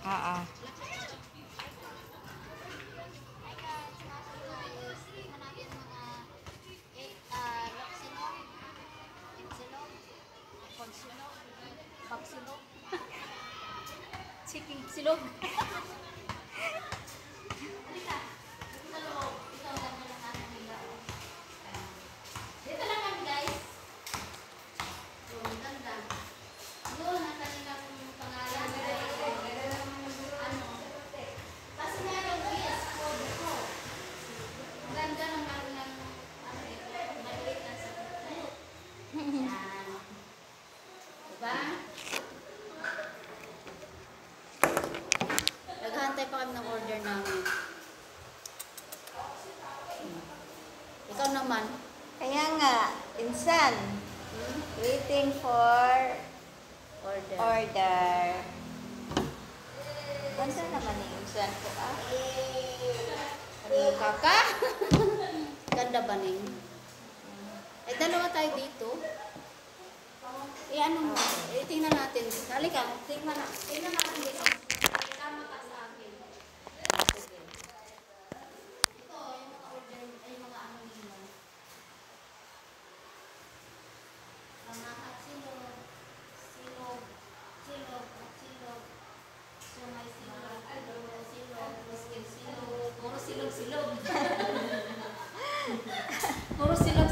Oo. Chicken silog. Dito lang kami guys. So, ganda. Yun, ang kanilang pangalan ay ano. Kasi meron yes, food ko. Ang ganda ng kanilang maliit na sa yan. Diba? Naghahantay pa kami ng order namin. Ikaw naman. Kaya nga, insan. Waiting for order. Ganda naman yung insan ko, ah. Ano kaka? Ganda ba ning? Eh, dalawa tayo dito. Eh, ano mo? Eh, tingnan natin. Halika, tingnan natin dito. Tama ka sa akin. Sige. Ito, yung mga order, ay yung mga ano nila. Mga silog, silog, sumay silog, adobo silog, biscuit silog, puro silog. Puro silog.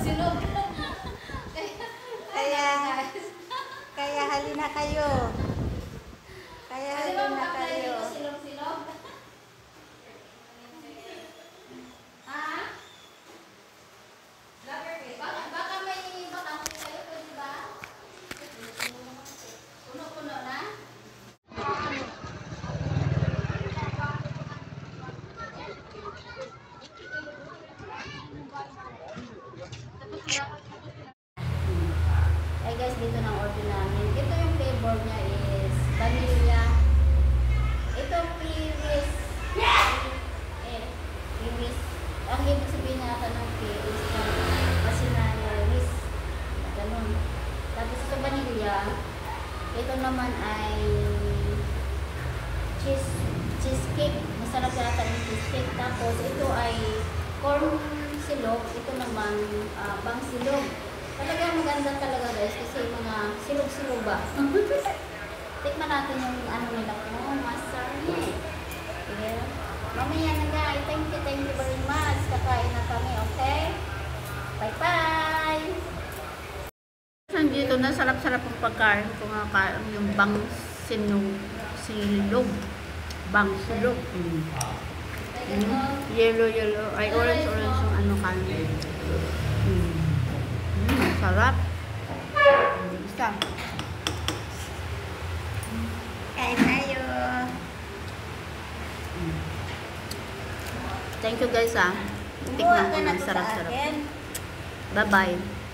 Kaya halina kayo. Kaya halina kayo. Silog. Ha? Baka may bakante kayo, pwede ba? Puno-puno na? Ay guys, dito na order namin. Ito yung flavor niya is vanilla. Ito kiwis. Kiwis. Ang ibig sabihin niya ata ng kiwis kasi na kiwis. Ganun. Tapos ito vanilla. Ito naman ay cheesecake. Masarap yata yung cheesecake. Tapos ito ay corn silog. Ito naman bang silog. Talagang maganda talaga guys kasi mga silog-silog ba. Tikman natin yung ano nila po. Masarap. Yeah. Mamaya na guys. Thank you very much. Kakain na kami, okay? Bye-bye! Dito na sarap-sarap ang pagkain ko nga yung bang silog. Bang silog. Yellow. Ay, orange yung ano kanin. Sarap. Isa. Kain tayo. Thank you guys ah. Tikman ko na sarap-sarap. Bye-bye.